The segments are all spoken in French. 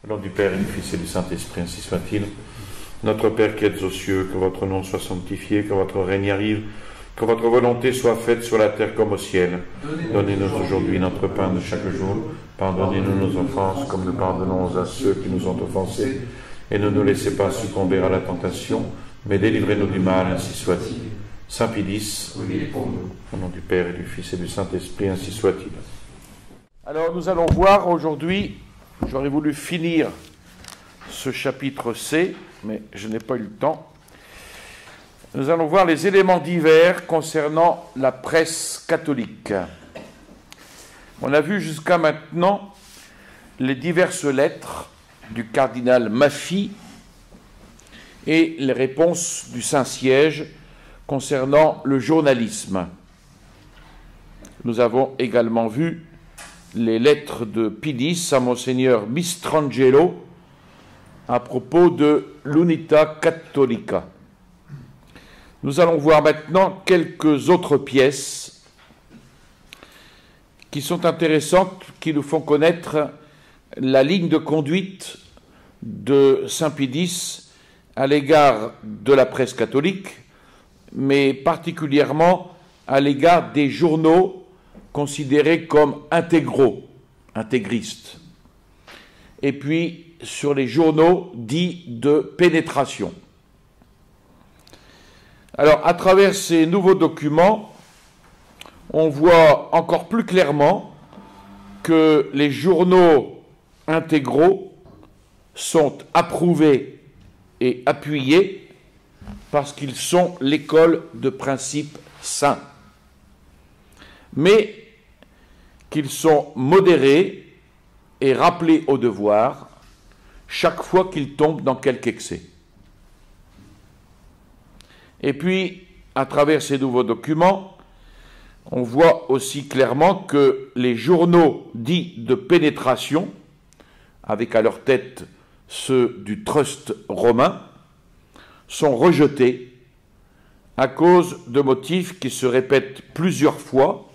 Au nom du Père et du Fils et du Saint-Esprit, ainsi soit-il. Notre Père qui êtes aux cieux, que votre nom soit sanctifié, que votre règne arrive, que votre volonté soit faite sur la terre comme au ciel. Donnez-nous aujourd'hui notre pain de chaque jour. Pardonnez-nous nos offenses, comme nous pardonnons à ceux qui nous ont offensés. Et ne nous laissez pas succomber à la tentation, mais délivrez-nous du mal, ainsi soit-il. Saint Pilice, au nom du Père et du Fils et du Saint-Esprit, ainsi soit-il. Alors nous allons voir aujourd'hui, j'aurais voulu finir ce chapitre C, mais je n'ai pas eu le temps. Nous allons voir les éléments divers concernant la presse catholique. On a vu jusqu'à maintenant les diverses lettres du cardinal Maffy et les réponses du Saint-Siège concernant le journalisme. Nous avons également vu les lettres de Pidis à Monseigneur Mistrangelo à propos de l'Unità Cattolica. Nous allons voir maintenant quelques autres pièces qui sont intéressantes, qui nous font connaître la ligne de conduite de Saint Pidis à l'égard de la presse catholique, mais particulièrement à l'égard des journaux considérés comme intégraux, intégristes, et puis sur les journaux dits de pénétration. Alors, à travers ces nouveaux documents, on voit encore plus clairement que les journaux intégraux sont approuvés et appuyés parce qu'ils sont l'école de principes saints, mais qu'ils sont modérés et rappelés au devoir chaque fois qu'ils tombent dans quelque excès. Et puis, à travers ces nouveaux documents, on voit aussi clairement que les journaux dits de pénétration, avec à leur tête ceux du trust romain, sont rejetés à cause de motifs qui se répètent plusieurs fois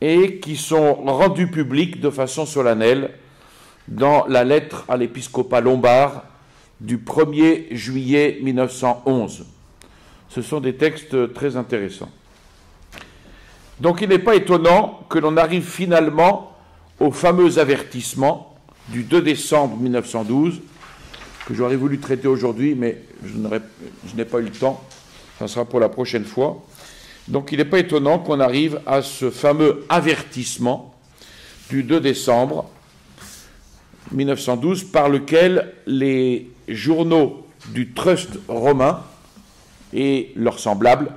et qui sont rendus publics de façon solennelle dans la lettre à l'épiscopat lombard du 1er juillet 1911. Ce sont des textes très intéressants. Donc il n'est pas étonnant que l'on arrive finalement au fameux avertissement du 2 décembre 1912, que j'aurais voulu traiter aujourd'hui, mais je n'ai pas eu le temps, ça sera pour la prochaine fois. Donc il n'est pas étonnant qu'on arrive à ce fameux avertissement du 2 décembre 1912 par lequel les journaux du trust romain et leurs semblables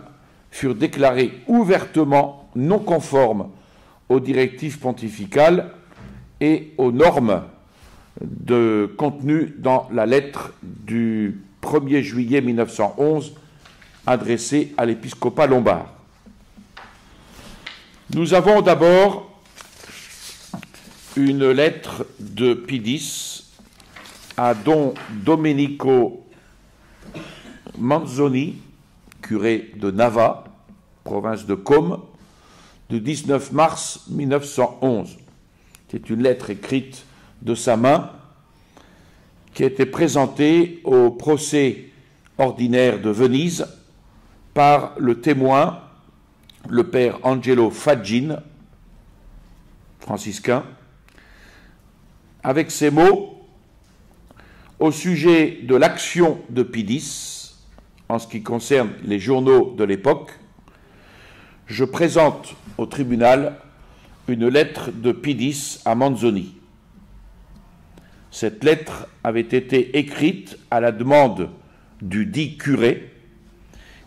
furent déclarés ouvertement non conformes aux directives pontificales et aux normes contenues dans la lettre du 1er juillet 1911 adressée à l'épiscopat lombard. Nous avons d'abord une lettre de Pidis à Don Domenico Manzoni, curé de Nava, province de Côme, du 19 mars 1911. C'est une lettre écrite de sa main qui a été présentée au procès ordinaire de Venise par le témoin, le père Angelo Faggin, franciscain, avec ces mots: au sujet de l'action de Pidis, en ce qui concerne les journaux de l'époque, je présente au tribunal une lettre de Pidis à Manzoni. Cette lettre avait été écrite à la demande du dit curé,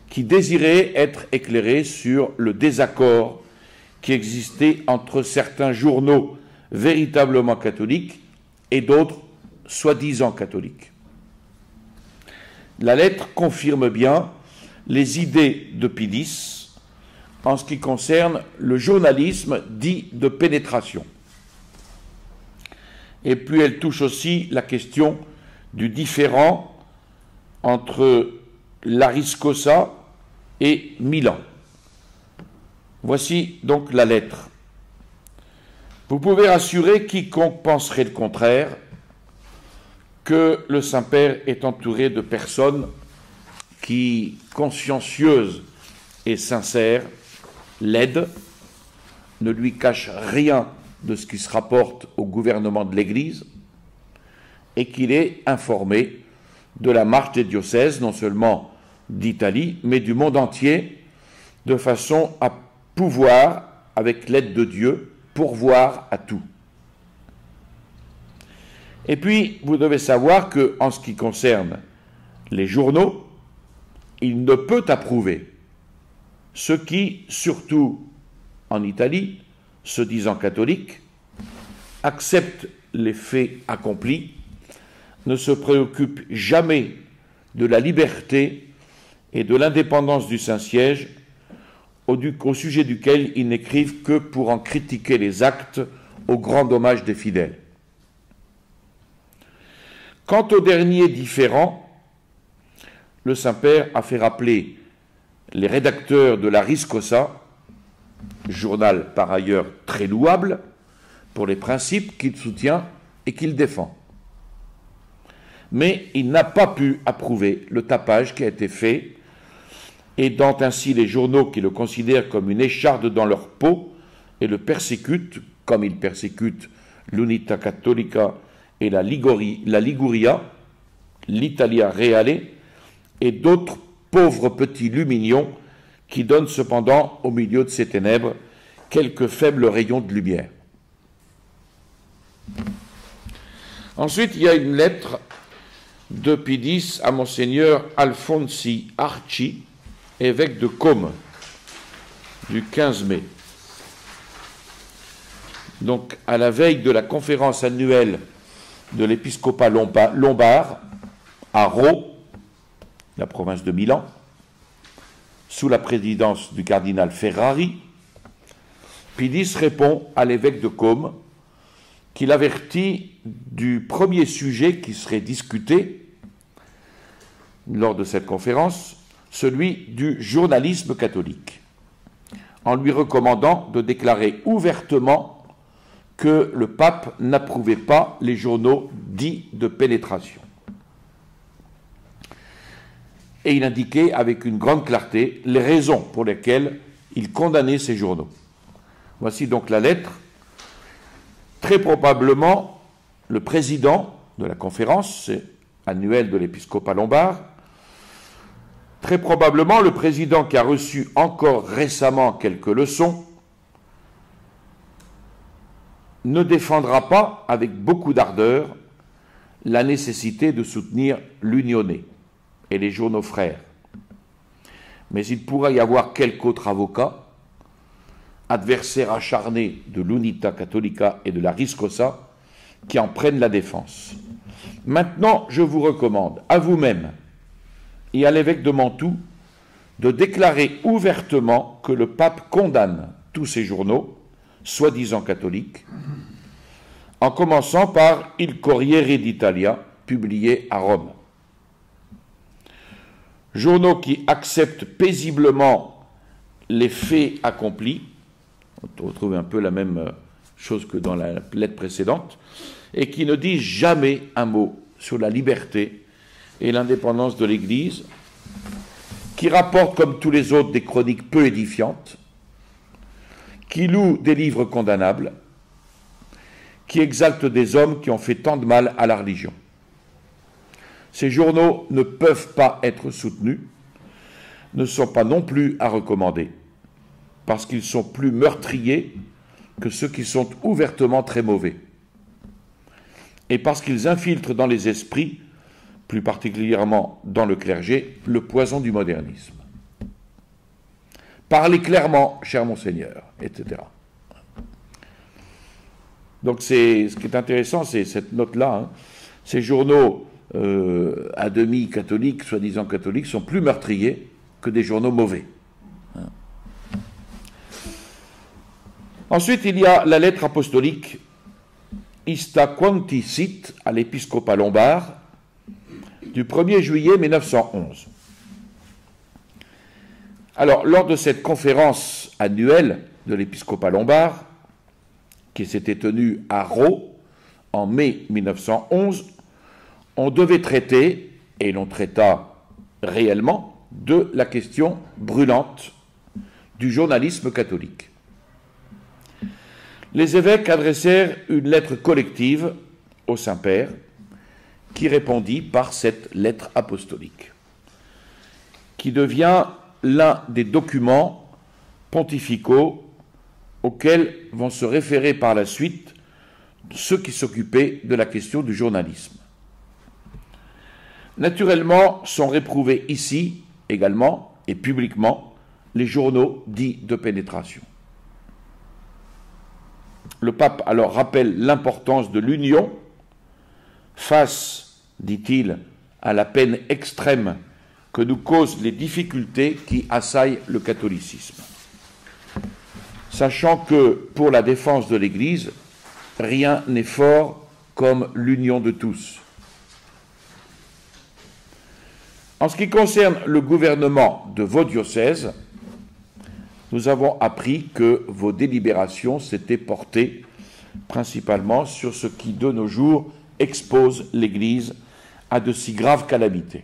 qui désirait être éclairé sur le désaccord qui existait entre certains journaux véritablement catholiques et d'autres soi-disant catholiques. La lettre confirme bien les idées de Pidis en ce qui concerne le journalisme dit de pénétration. Et puis elle touche aussi la question du différend entre l'Ariscosa et Milan. Voici donc la lettre. Vous pouvez rassurer quiconque penserait le contraire que le Saint-Père est entouré de personnes qui, consciencieuses et sincères, l'aident, ne lui cachent rien de ce qui se rapporte au gouvernement de l'Église, et qu'il est informé de la marche des diocèses, non seulement d'Italie, mais du monde entier, de façon à pouvoir, avec l'aide de Dieu, pourvoir à tout. Et puis, vous devez savoir qu'en ce qui concerne les journaux, il ne peut approuver ceux qui, surtout en Italie, se disant catholiques, acceptent les faits accomplis, ne se préoccupent jamais de la liberté et de l'indépendance du Saint-Siège, au sujet duquel ils n'écrivent que pour en critiquer les actes au grand dommage des fidèles. Quant aux derniers différends, le Saint-Père a fait rappeler les rédacteurs de la Riscosa, journal par ailleurs très louable, pour les principes qu'il soutient et qu'il défend. Mais il n'a pas pu approuver le tapage qui a été fait, aidant ainsi les journaux qui le considèrent comme une écharde dans leur peau et le persécutent, comme ils persécutent l'Unità Cattolica et la Liguria, l'Italia Reale, et d'autres pauvres petits lumignons qui donnent cependant, au milieu de ces ténèbres, quelques faibles rayons de lumière. Ensuite, il y a une lettre de Pie X à Monseigneur Alfonsi Arci, évêque de Côme, du 15 mai. Donc, à la veille de la conférence annuelle de l'épiscopat lombard, à Rho, la province de Milan, sous la présidence du cardinal Ferrari, Pie X répond à l'évêque de Côme qu'il avertit du premier sujet qui serait discuté lors de cette conférence, celui du journalisme catholique, en lui recommandant de déclarer ouvertement que le pape n'approuvait pas les journaux dits de pénétration. Et il indiquait avec une grande clarté les raisons pour lesquelles il condamnait ces journaux. Voici donc la lettre. Très probablement, le président de la conférence annuelle de l'épiscopat lombard, très probablement le président qui a reçu encore récemment quelques leçons, ne défendra pas avec beaucoup d'ardeur la nécessité de soutenir l'Unione et les journaux frères. Mais il pourrait y avoir quelque autre avocat, adversaire acharné de l'Unità Cattolica et de la Riscosa, qui en prennent la défense. Maintenant, je vous recommande à vous-même et à l'évêque de Mantoue de déclarer ouvertement que le pape condamne tous ces journaux, soi-disant catholiques, en commençant par Il Corriere d'Italia, publié à Rome. Journaux qui acceptent paisiblement les faits accomplis, on retrouve un peu la même chose que dans la lettre précédente, et qui ne disent jamais un mot sur la liberté et l'indépendance de l'Église, qui rapportent comme tous les autres des chroniques peu édifiantes, qui louent des livres condamnables, qui exaltent des hommes qui ont fait tant de mal à la religion. Ces journaux ne peuvent pas être soutenus, ne sont pas non plus à recommander, parce qu'ils sont plus meurtriers que ceux qui sont ouvertement très mauvais, et parce qu'ils infiltrent dans les esprits, plus particulièrement dans le clergé, le poison du modernisme. Parlez clairement, cher Monseigneur, etc. Donc ce qui est intéressant, c'est cette note-là. Hein. Ces journaux à demi catholiques, soi-disant catholiques, sont plus meurtriers que des journaux mauvais. Hein. Ensuite, il y a la lettre apostolique Ista Quanti Sit à l'épiscopat lombard du 1er juillet 1911. Alors, lors de cette conférence annuelle de l'épiscopat lombard, qui s'était tenue à Rho en mai 1911, on devait traiter, et l'on traita réellement, de la question brûlante du journalisme catholique. Les évêques adressèrent une lettre collective au Saint-Père, qui répondit par cette lettre apostolique, qui devient l'un des documents pontificaux auxquels vont se référer par la suite ceux qui s'occupaient de la question du journalisme. Naturellement, sont réprouvés ici également et publiquement les journaux dits de pénétration. Le pape alors rappelle l'importance de l'union face, dit-il, à la peine extrême que nous causent les difficultés qui assaillent le catholicisme. Sachant que pour la défense de l'Église, rien n'est fort comme l'union de tous. En ce qui concerne le gouvernement de vos diocèses, nous avons appris que vos délibérations s'étaient portées principalement sur ce qui, de nos jours, expose l'Église à de si graves calamités.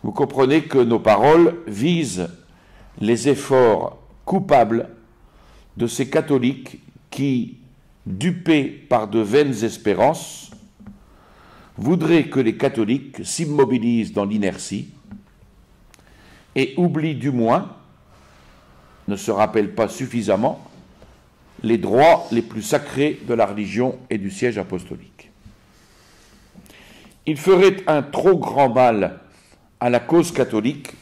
Vous comprenez que nos paroles visent les efforts coupables de ces catholiques qui, dupés par de vaines espérances, voudraient que les catholiques s'immobilisent dans l'inertie et oublient du moins, ne se rappellent pas suffisamment, les droits les plus sacrés de la religion et du siège apostolique. Il ferait un trop grand mal à la cause catholique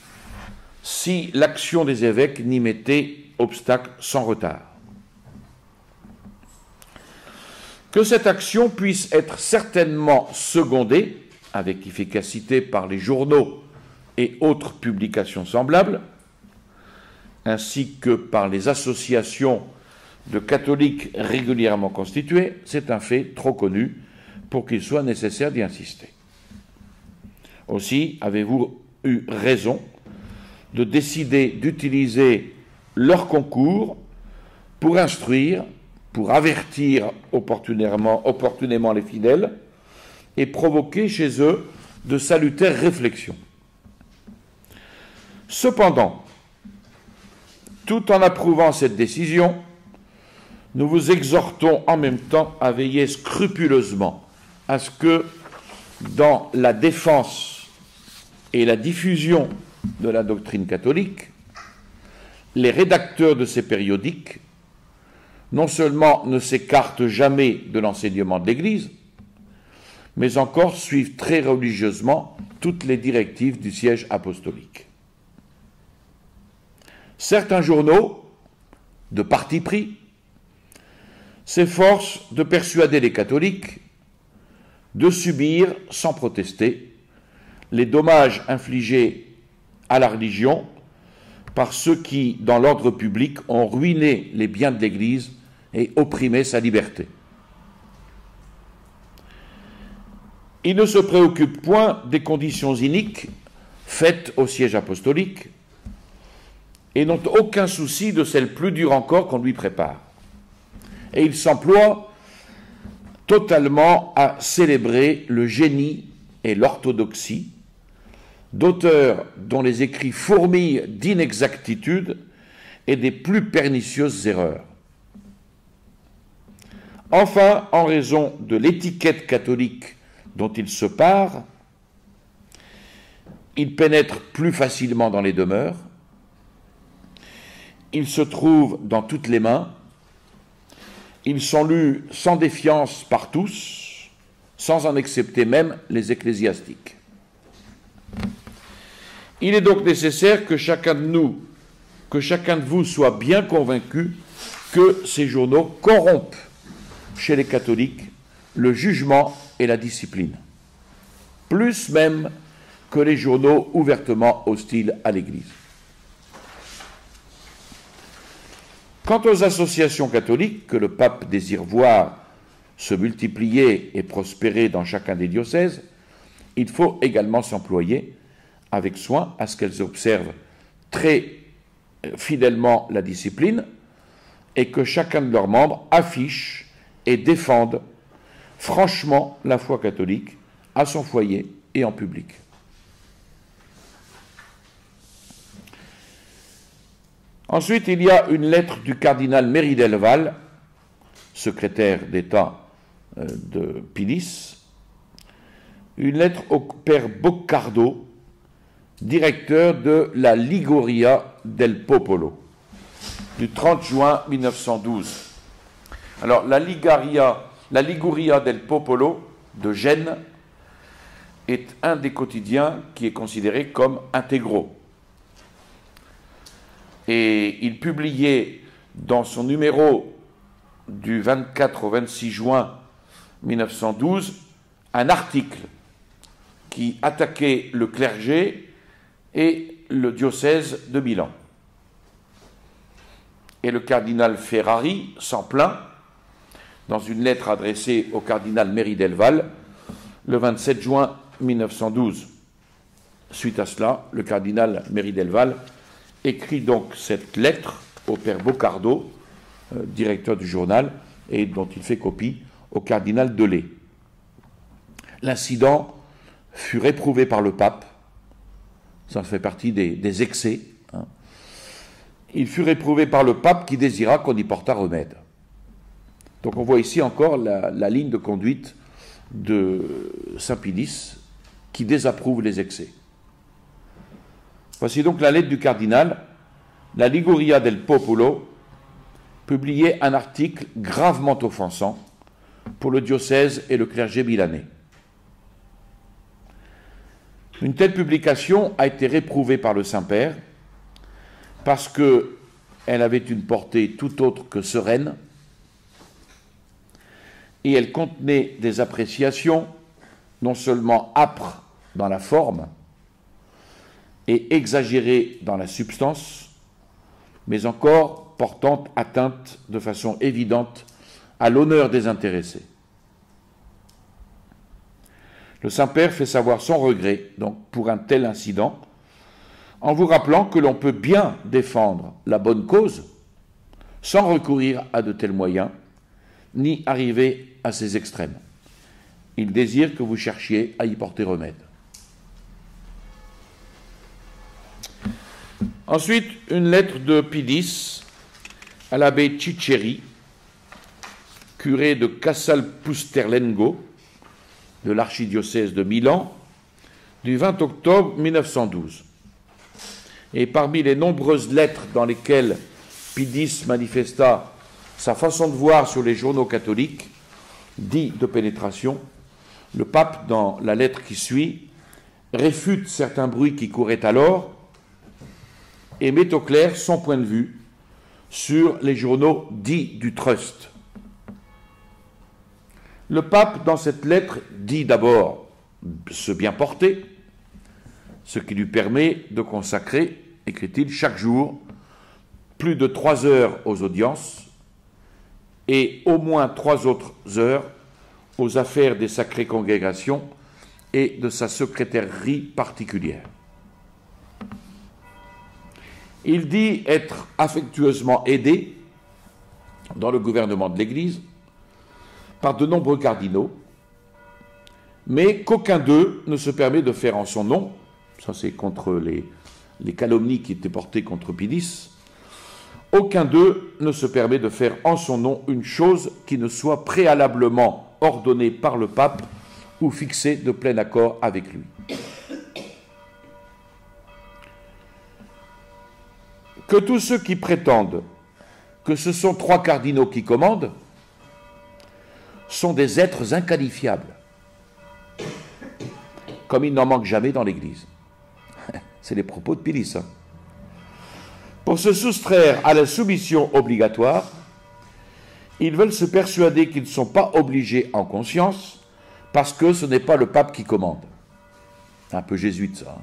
si l'action des évêques n'y mettait obstacle sans retard. Que cette action puisse être certainement secondée avec efficacité par les journaux et autres publications semblables, ainsi que par les associations de catholiques régulièrement constituées, c'est un fait trop connu pour qu'il soit nécessaire d'y insister. Aussi, avez-vous eu raison de décider d'utiliser leur concours pour instruire, pour avertir opportunément les fidèles et provoquer chez eux de salutaires réflexions. Cependant, tout en approuvant cette décision, nous vous exhortons en même temps à veiller scrupuleusement à ce que, dans la défense et la diffusion de la doctrine catholique, les rédacteurs de ces périodiques non seulement ne s'écartent jamais de l'enseignement de l'Église, mais encore suivent très religieusement toutes les directives du siège apostolique. Certains journaux, de parti pris, s'efforcent de persuader les catholiques de subir, sans protester, les dommages infligés à la religion par ceux qui, dans l'ordre public, ont ruiné les biens de l'Église et opprimé sa liberté. Ils ne se préoccupent point des conditions iniques faites au siège apostolique et n'ont aucun souci de celles plus dures encore qu'on lui prépare. Et ils s'emploient totalement à célébrer le génie et l'orthodoxie d'auteurs dont les écrits fourmillent d'inexactitudes et des plus pernicieuses erreurs. Enfin, en raison de l'étiquette catholique dont ils se parent, ils pénètrent plus facilement dans les demeures, ils se trouvent dans toutes les mains, ils sont lus sans défiance par tous, sans en accepter même les ecclésiastiques. Il est donc nécessaire que chacun de vous soit bien convaincu que ces journaux corrompent chez les catholiques le jugement et la discipline, plus même que les journaux ouvertement hostiles à l'Église. Quant aux associations catholiques que le pape désire voir se multiplier et prospérer dans chacun des diocèses, il faut également s'employer avec soin à ce qu'elles observent très fidèlement la discipline et que chacun de leurs membres affiche et défende franchement la foi catholique à son foyer et en public. Ensuite, il y a une lettre du cardinal Méry Delval, secrétaire d'État de Pilis, une lettre au père Boccardo, directeur de la Liguria del Popolo, du 30 juin 1912. Alors, la Liguria del Popolo de Gênes est un des quotidiens qui est considéré comme intégraux. Et il publiait dans son numéro du 24 au 26 juin 1912 un article qui attaquait le clergé et le diocèse de Milan. Et le cardinal Ferrari s'en plaint dans une lettre adressée au cardinal Méry Delval le 27 juin 1912. Suite à cela, le cardinal Méry Delval écrit donc cette lettre au père Boccardo, directeur du journal, et dont il fait copie au cardinal Delay. L'incident fut réprouvé par le pape, ça fait partie des excès. Il fut réprouvé par le pape qui désira qu'on y portât remède. Donc on voit ici encore la ligne de conduite de Saint Pilis qui désapprouve les excès. Voici donc la lettre du cardinal. La Liguria del Popolo publiait un article gravement offensant pour le diocèse et le clergé milanais. Une telle publication a été réprouvée par le Saint-Père parce qu'elle avait une portée tout autre que sereine et elle contenait des appréciations non seulement âpres dans la forme et exagérées dans la substance, mais encore portant atteinte de façon évidente à l'honneur des intéressés. Le Saint-Père fait savoir son regret donc, pour un tel incident, en vous rappelant que l'on peut bien défendre la bonne cause sans recourir à de tels moyens, ni arriver à ces extrêmes. Il désire que vous cherchiez à y porter remède. Ensuite, une lettre de Pilis à l'abbé Ciceri, curé de Casal-Pusterlengo, de l'archidiocèse de Milan, du 20 octobre 1912. Et parmi les nombreuses lettres dans lesquelles Pilis manifesta sa façon de voir sur les journaux catholiques, dits de pénétration, le pape, dans la lettre qui suit, réfute certains bruits qui couraient alors et met au clair son point de vue sur les journaux dits du trust. Le pape, dans cette lettre, dit d'abord se bien porter, ce qui lui permet de consacrer, écrit-il, chaque jour, plus de 3 heures aux audiences et au moins 3 autres heures aux affaires des sacrées congrégations et de sa secrétairerie particulière. Il dit être affectueusement aidé dans le gouvernement de l'Église par de nombreux cardinaux, mais qu'aucun d'eux ne se permet de faire en son nom, ça c'est contre les calomnies qui étaient portées contre Pilis, aucun d'eux ne se permet de faire en son nom une chose qui ne soit préalablement ordonnée par le pape ou fixée de plein accord avec lui. Que tous ceux qui prétendent que ce sont 3 cardinaux qui commandent sont des êtres inqualifiables, comme il n'en manque jamais dans l'Église. C'est les propos de Pilis. Pour se soustraire à la soumission obligatoire, ils veulent se persuader qu'ils ne sont pas obligés en conscience parce que ce n'est pas le pape qui commande. C'est un peu jésuite, ça.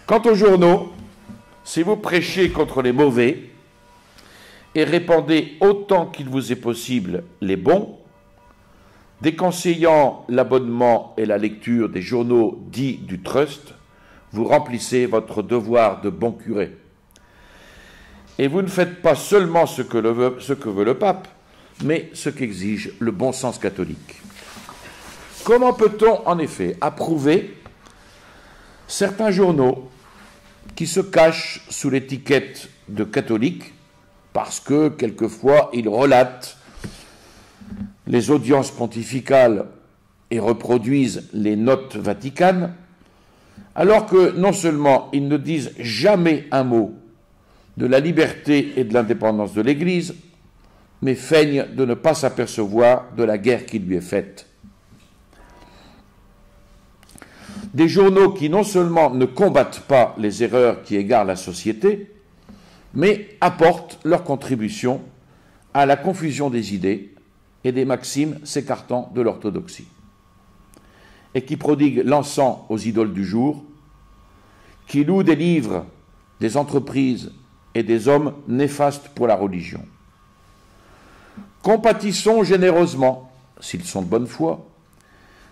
Quant aux journaux, si vous prêchez contre les mauvais et répandez autant qu'il vous est possible les bons, déconseillant l'abonnement et la lecture des journaux dits du trust, vous remplissez votre devoir de bon curé. Et vous ne faites pas seulement ce que veut le pape, mais ce qu'exige le bon sens catholique. Comment peut-on en effet approuver certains journaux qui se cachent sous l'étiquette de catholiques parce que quelquefois ils relatent les audiences pontificales et reproduisent les notes vaticanes, alors que non seulement ils ne disent jamais un mot de la liberté et de l'indépendance de l'Église, mais feignent de ne pas s'apercevoir de la guerre qui lui est faite. Des journaux qui non seulement ne combattent pas les erreurs qui égarent la société, mais apportent leur contribution à la confusion des idées et des maximes s'écartant de l'orthodoxie, et qui prodiguent l'encens aux idoles du jour, qui louent des livres, des entreprises et des hommes néfastes pour la religion. Compatissons généreusement, s'ils sont de bonne foi,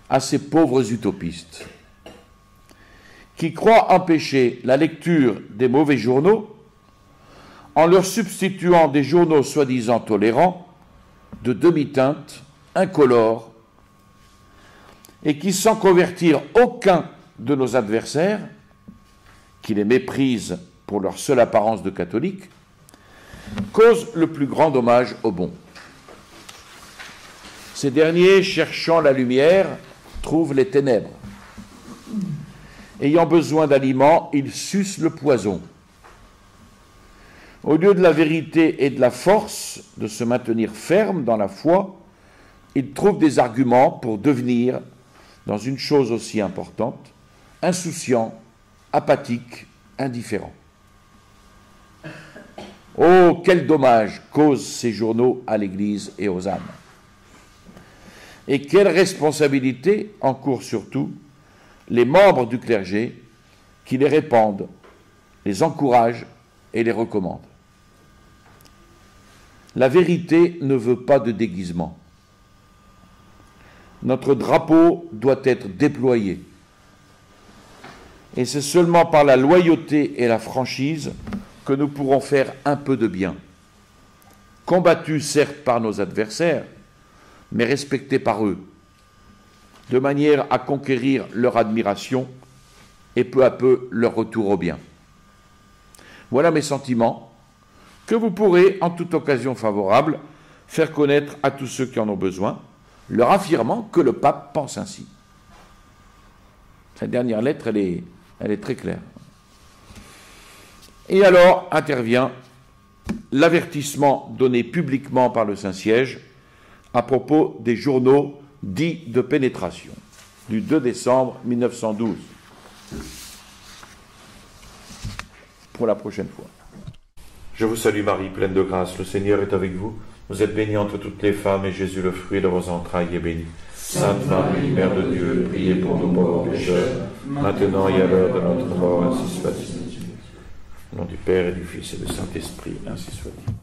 à ces pauvres utopistes, qui croient empêcher la lecture des mauvais journaux en leur substituant des journaux soi-disant tolérants, de demi-teinte, incolores, et qui, sans convertir aucun de nos adversaires, qui les méprisent pour leur seule apparence de catholiques, causent le plus grand dommage aux bons. Ces derniers, cherchant la lumière, trouvent les ténèbres. Ayant besoin d'aliments, ils sucent le poison. Au lieu de la vérité et de la force de se maintenir ferme dans la foi, ils trouvent des arguments pour devenir, dans une chose aussi importante, insouciants, apathiques, indifférents. Oh, quel dommage causent ces journaux à l'Église et aux âmes! Et quelle responsabilité encourent surtout les membres du clergé qui les répandent, les encouragent et les recommandent. La vérité ne veut pas de déguisement. Notre drapeau doit être déployé. Et c'est seulement par la loyauté et la franchise que nous pourrons faire un peu de bien. Combattus certes par nos adversaires, mais respectés par eux, de manière à conquérir leur admiration et peu à peu leur retour au bien. Voilà mes sentiments que vous pourrez, en toute occasion favorable, faire connaître à tous ceux qui en ont besoin, leur affirmant que le pape pense ainsi. Cette dernière lettre, elle est très claire. Et alors intervient l'avertissement donné publiquement par le Saint-Siège à propos des journaux dits de pénétration, du 2 décembre 1912. Pour la prochaine fois. Je vous salue Marie, pleine de grâce, le Seigneur est avec vous. Vous êtes bénie entre toutes les femmes, et Jésus, le fruit de vos entrailles, est béni. Sainte Marie, Mère de Dieu, priez pour nous pauvres pécheurs, maintenant et à l'heure de notre mort, ainsi soit-il. Au nom du Père et du Fils et du Saint-Esprit, ainsi soit-il.